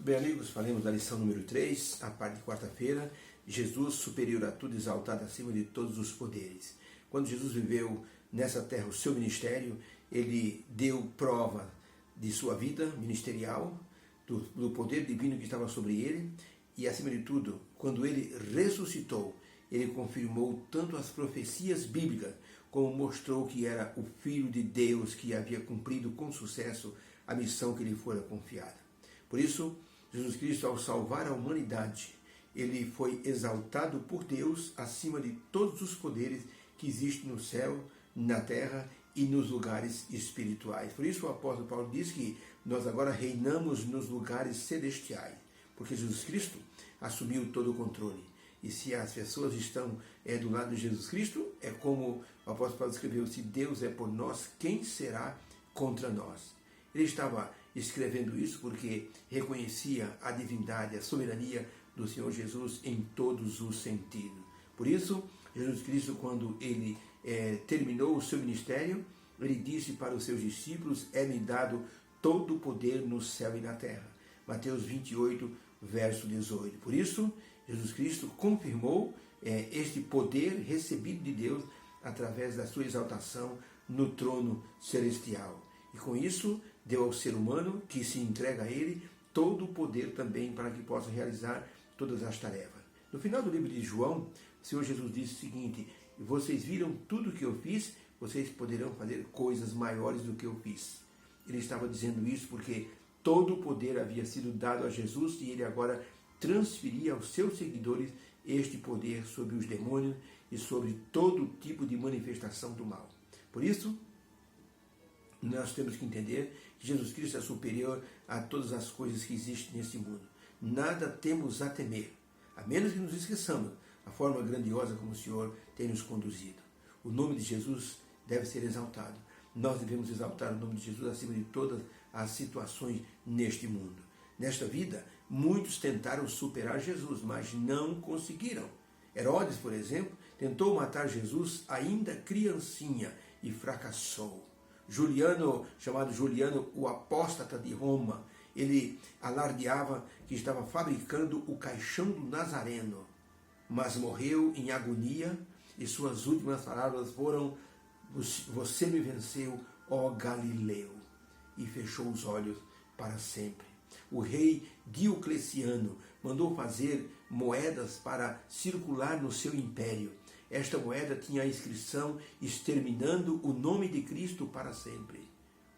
Bem, amigos, falemos da lição número 3, a parte de quarta-feira. Jesus superior a tudo, exaltado acima de todos os poderes. Quando Jesus viveu nessa terra o seu ministério, ele deu prova de sua vida ministerial, do poder divino que estava sobre ele, e acima de tudo, quando ele ressuscitou, ele confirmou tanto as profecias bíblicas, como mostrou que era o Filho de Deus que havia cumprido com sucesso a missão que lhe fora confiada. Por isso, Jesus Cristo, ao salvar a humanidade, ele foi exaltado por Deus acima de todos os poderes que existem no céu, na terra e nos lugares espirituais. Por isso o apóstolo Paulo diz que nós agora reinamos nos lugares celestiais, porque Jesus Cristo assumiu todo o controle. E se as pessoas estão do lado de Jesus Cristo, é como o apóstolo Paulo escreveu: se Deus é por nós, quem será contra nós? Ele estava escrevendo isso porque reconhecia a divindade, a soberania do Senhor Jesus em todos os sentidos. Por isso, Jesus Cristo, quando ele terminou o seu ministério, ele disse para os seus discípulos: é-me dado todo o poder no céu e na terra. Mateus 28, verso 18. Por isso, Jesus Cristo confirmou este poder recebido de Deus através da sua exaltação no trono celestial. E com isso, deu ao ser humano que se entrega a ele todo o poder também para que possa realizar todas as tarefas. No final do livro de João, o Senhor Jesus disse o seguinte: vocês viram tudo o que eu fiz, vocês poderão fazer coisas maiores do que eu fiz. Ele estava dizendo isso porque todo o poder havia sido dado a Jesus e ele agora transferia aos seus seguidores este poder sobre os demônios e sobre todo tipo de manifestação do mal. Por isso, nós temos que entender que Jesus Cristo é superior a todas as coisas que existem nesse mundo. Nada temos a temer, a menos que nos esqueçamos a forma grandiosa como o Senhor tem nos conduzido. O nome de Jesus deve ser exaltado. Nós devemos exaltar o nome de Jesus acima de todas as situações neste mundo. Nesta vida, muitos tentaram superar Jesus, mas não conseguiram. Herodes, por exemplo, tentou matar Jesus ainda criancinha e fracassou. Juliano, chamado Juliano, o apóstata de Roma, ele alardeava que estava fabricando o caixão do Nazareno, mas morreu em agonia e suas últimas palavras foram: você me venceu, ó Galileu, e fechou os olhos para sempre. O rei Diocleciano mandou fazer moedas para circular no seu império. Esta moeda tinha a inscrição: exterminando o nome de Cristo para sempre.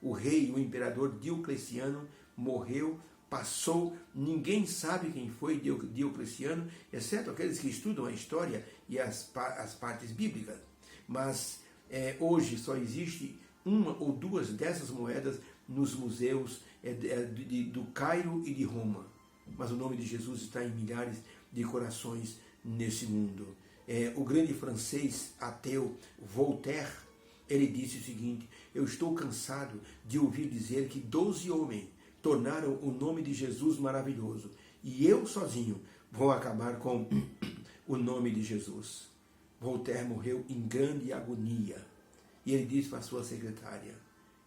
O rei, o imperador Diocleciano, morreu, passou, ninguém sabe quem foi Diocleciano, exceto aqueles que estudam a história e as partes bíblicas. Mas hoje só existe uma ou duas dessas moedas nos museus do Cairo e de Roma. Mas o nome de Jesus está em milhares de corações nesse mundo. O grande francês ateu Voltaire, ele disse o seguinte: eu estou cansado de ouvir dizer que 12 homens tornaram o nome de Jesus maravilhoso e eu sozinho vou acabar com o nome de Jesus. Voltaire morreu em grande agonia e ele disse para a sua secretária: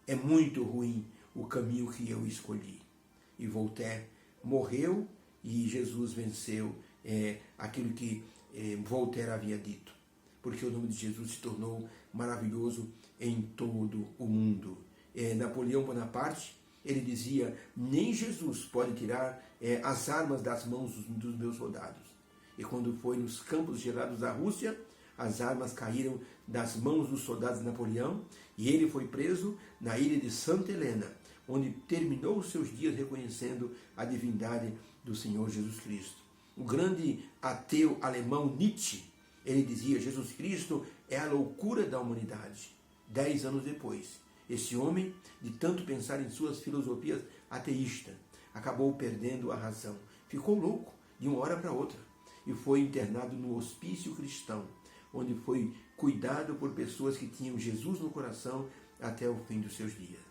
é muito ruim o caminho que eu escolhi. E Voltaire morreu e Jesus venceu aquilo que Voltaire havia dito, porque o nome de Jesus se tornou maravilhoso em todo o mundo. Napoleão Bonaparte, ele dizia: nem Jesus pode tirar as armas das mãos dos meus soldados. E quando foi nos campos gelados da Rússia, as armas caíram das mãos dos soldados de Napoleão e ele foi preso na ilha de Santa Helena, onde terminou os seus dias reconhecendo a divindade do Senhor Jesus Cristo. O grande ateu alemão Nietzsche, ele dizia: Jesus Cristo é a loucura da humanidade. 10 anos depois, esse homem, de tanto pensar em suas filosofias ateístas, acabou perdendo a razão. Ficou louco de uma hora para outra e foi internado no hospício cristão, onde foi cuidado por pessoas que tinham Jesus no coração até o fim dos seus dias.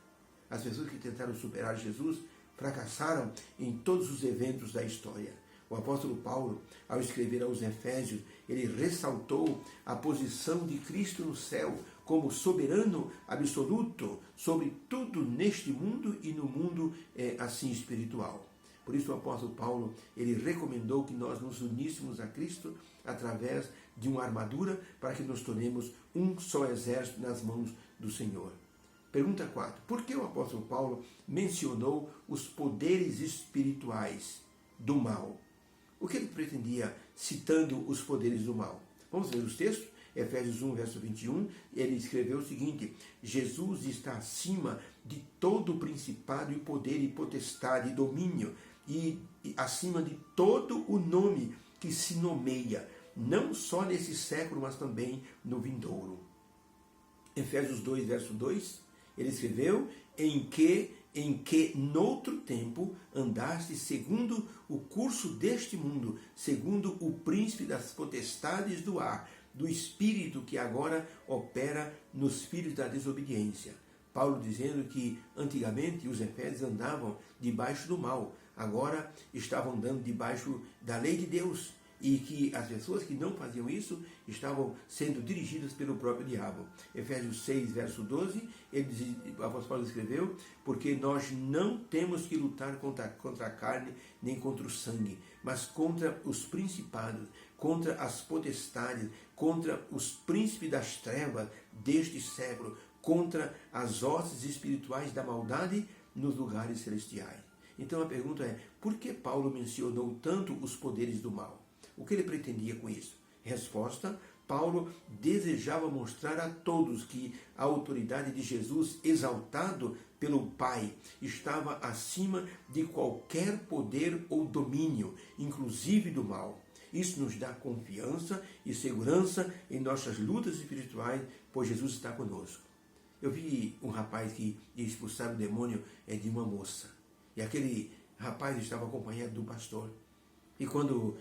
As pessoas que tentaram superar Jesus fracassaram em todos os eventos da história. O apóstolo Paulo, ao escrever aos Efésios, ele ressaltou a posição de Cristo no céu como soberano absoluto sobre tudo neste mundo e no mundo assim espiritual. Por isso o apóstolo Paulo, ele recomendou que nós nos uníssemos a Cristo através de uma armadura para que nos tornemos um só exército nas mãos do Senhor. Pergunta 4. Por que o apóstolo Paulo mencionou os poderes espirituais do mal? O que ele pretendia citando os poderes do mal? Vamos ver os textos? Efésios 1, verso 21, ele escreveu o seguinte: Jesus está acima de todo o principado e poder e potestade e domínio, e acima de todo o nome que se nomeia, não só nesse século, mas também no vindouro. Efésios 2, verso 2, ele escreveu: em que noutro tempo andaste segundo o curso deste mundo, segundo o príncipe das potestades do ar, do espírito que agora opera nos filhos da desobediência. Paulo dizendo que antigamente os efésios andavam debaixo do mal, agora estavam andando debaixo da lei de Deus, e que as pessoas que não faziam isso estavam sendo dirigidas pelo próprio diabo. Efésios 6, verso 12, o apóstolo Paulo escreveu: porque nós não temos que lutar contra a carne nem contra o sangue, mas contra os principados, contra as potestades, contra os príncipes das trevas deste século, contra as hostes espirituais da maldade nos lugares celestiais. Então a pergunta é: por que Paulo mencionou tanto os poderes do mal? O que ele pretendia com isso? Resposta: Paulo desejava mostrar a todos que a autoridade de Jesus, exaltado pelo Pai, estava acima de qualquer poder ou domínio, inclusive do mal. Isso nos dá confiança e segurança em nossas lutas espirituais, pois Jesus está conosco. Eu vi um rapaz que ia expulsar o demônio de uma moça, e aquele rapaz estava acompanhado do pastor. E quando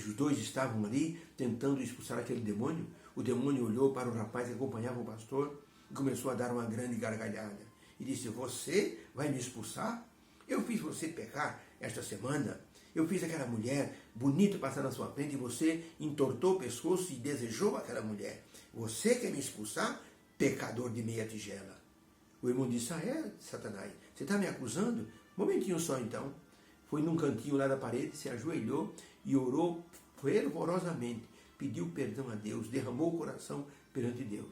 os dois estavam ali tentando expulsar aquele demônio, o demônio olhou para o rapaz que acompanhava o pastor e começou a dar uma grande gargalhada. E disse: você vai me expulsar? Eu fiz você pecar esta semana. Eu fiz aquela mulher bonita passar na sua frente e você entortou o pescoço e desejou aquela mulher. Você quer me expulsar? Pecador de meia tigela. O irmão disse: ah, é, Satanás, você está me acusando? Um momentinho só então. Foi num cantinho lá da parede, se ajoelhou e orou fervorosamente, pediu perdão a Deus, derramou o coração perante Deus.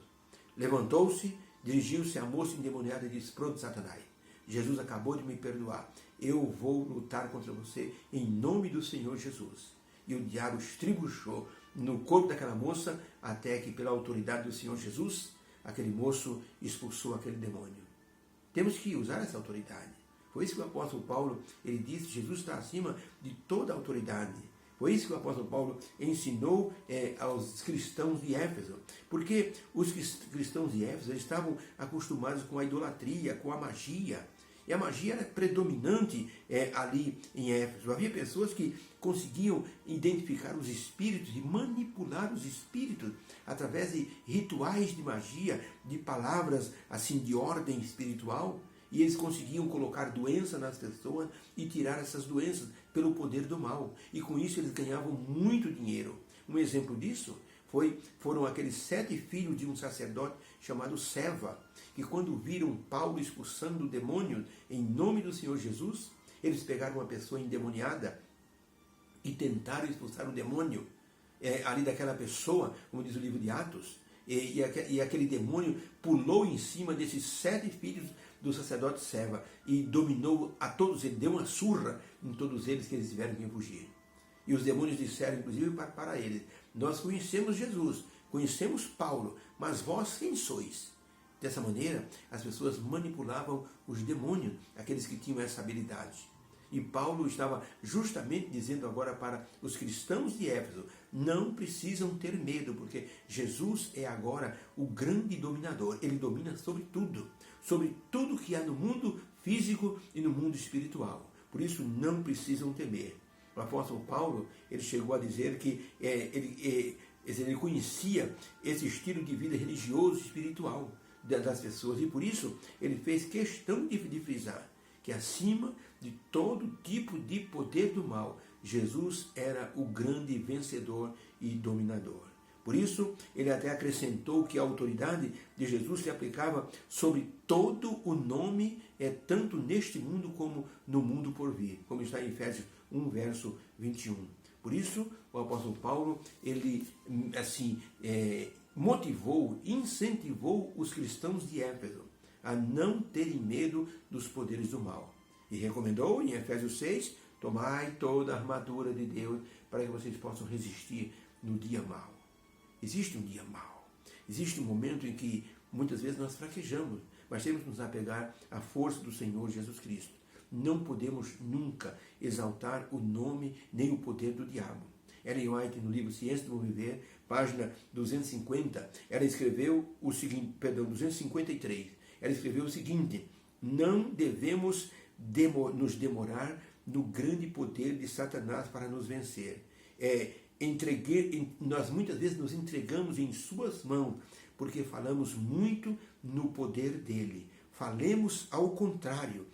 Levantou-se, dirigiu-se à moça endemoniada e disse: pronto, Satanás, Jesus acabou de me perdoar, eu vou lutar contra você em nome do Senhor Jesus. E o diabo estribuchou no corpo daquela moça, até que pela autoridade do Senhor Jesus, aquele moço expulsou aquele demônio. Temos que usar essa autoridade. Foi isso que o apóstolo Paulo, ele disse: Jesus está acima de toda a autoridade. Foi isso que o apóstolo Paulo ensinou aos cristãos de Éfeso. Porque os cristãos de Éfeso estavam acostumados com a idolatria, com a magia. E a magia era predominante ali em Éfeso. Havia pessoas que conseguiam identificar os espíritos e manipular os espíritos através de rituais de magia, de palavras assim de ordem espiritual. E eles conseguiam colocar doença nas pessoas e tirar essas doenças pelo poder do mal. E com isso eles ganhavam muito dinheiro. Um exemplo disso foram aqueles 7 filhos de um sacerdote chamado Seva, que quando viram Paulo expulsando demônios em nome do Senhor Jesus, eles pegaram uma pessoa endemoniada e tentaram expulsar o demônio ali daquela pessoa, como diz o livro de Atos, e aquele demônio pulou em cima desses 7 filhos do sacerdote Seva e dominou a todos eles, deu uma surra em todos eles, que eles tiveram que fugir. E os demônios disseram, inclusive, para eles: nós conhecemos Jesus, conhecemos Paulo, mas vós quem sois? Dessa maneira, as pessoas manipulavam os demônios, aqueles que tinham essa habilidade. E Paulo estava justamente dizendo agora para os cristãos de Éfeso: não precisam ter medo, porque Jesus é agora o grande dominador. Ele domina sobre tudo que há no mundo físico e no mundo espiritual. Por isso não precisam temer. O apóstolo Paulo, ele chegou a dizer que ele conhecia esse estilo de vida religioso e espiritual das pessoas, e por isso ele fez questão de frisar que acima de todo tipo de poder do mal, Jesus era o grande vencedor e dominador. Por isso, ele até acrescentou que a autoridade de Jesus se aplicava sobre todo o nome, tanto neste mundo como no mundo por vir, como está em Efésios 1, verso 21. Por isso, o apóstolo Paulo, ele assim motivou, incentivou os cristãos de Éfeso a não terem medo dos poderes do mal. E recomendou em Efésios 6, tomai toda a armadura de Deus para que vocês possam resistir no dia mau. Existe um dia mau. Existe um momento em que muitas vezes nós fraquejamos, mas temos que nos apegar à força do Senhor Jesus Cristo. Não podemos nunca exaltar o nome nem o poder do diabo. Ellen White, no livro Ciência do Bom Viver, página 250, ela escreveu o seguinte, 253, ela escreveu o seguinte: não devemos nos demorar no grande poder de Satanás para nos vencer. Nós muitas vezes nos entregamos em suas mãos, porque falamos muito no poder dele. Falemos ao contrário.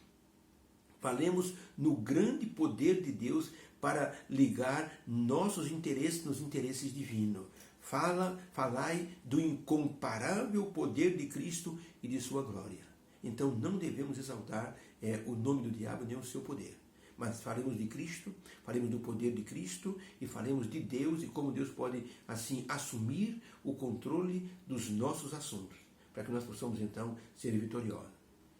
Falemos no grande poder de Deus para ligar nossos interesses nos interesses divinos. Falai do incomparável poder de Cristo e de sua glória. Então não devemos exaltar o nome do diabo nem o seu poder. Mas falemos de Cristo, falemos do poder de Cristo e falemos de Deus e como Deus pode assim assumir o controle dos nossos assuntos, para que nós possamos então ser vitoriosos.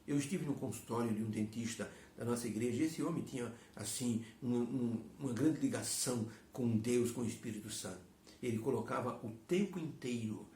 Eu estive no consultório de um dentista da nossa igreja e esse homem tinha assim uma grande ligação com Deus, com o Espírito Santo. Ele colocava o tempo inteiro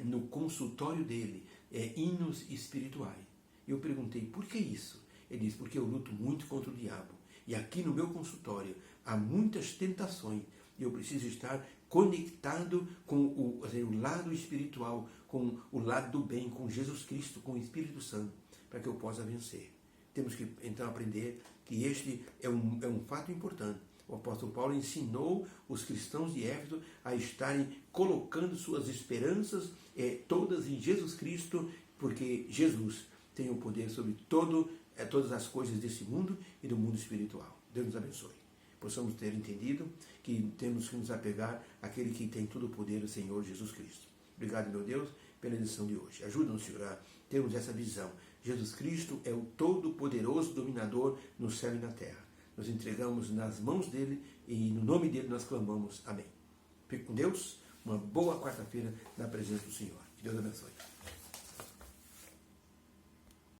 no consultório dele hinos espirituais. Eu perguntei, por que isso? Ele disse, porque eu luto muito contra o diabo. E aqui no meu consultório há muitas tentações e eu preciso estar conectado com o lado espiritual, com o lado do bem, com Jesus Cristo, com o Espírito Santo, para que eu possa vencer. Temos que então aprender que este é um fato importante. O apóstolo Paulo ensinou os cristãos de Éfeso a estarem colocando suas esperanças todas em Jesus Cristo, porque Jesus tem o poder sobre todas as coisas desse mundo e do mundo espiritual. Deus nos abençoe. Possamos ter entendido que temos que nos apegar àquele que tem todo o poder, o Senhor Jesus Cristo. Obrigado, meu Deus, pela lição de hoje. Ajuda-nos, Senhor, a termos essa visão. Jesus Cristo é o todo-poderoso dominador no céu e na terra. Nos entregamos nas mãos dele e no nome dele nós clamamos. Amém. Fique com Deus. Uma boa quarta-feira na presença do Senhor. Que Deus abençoe.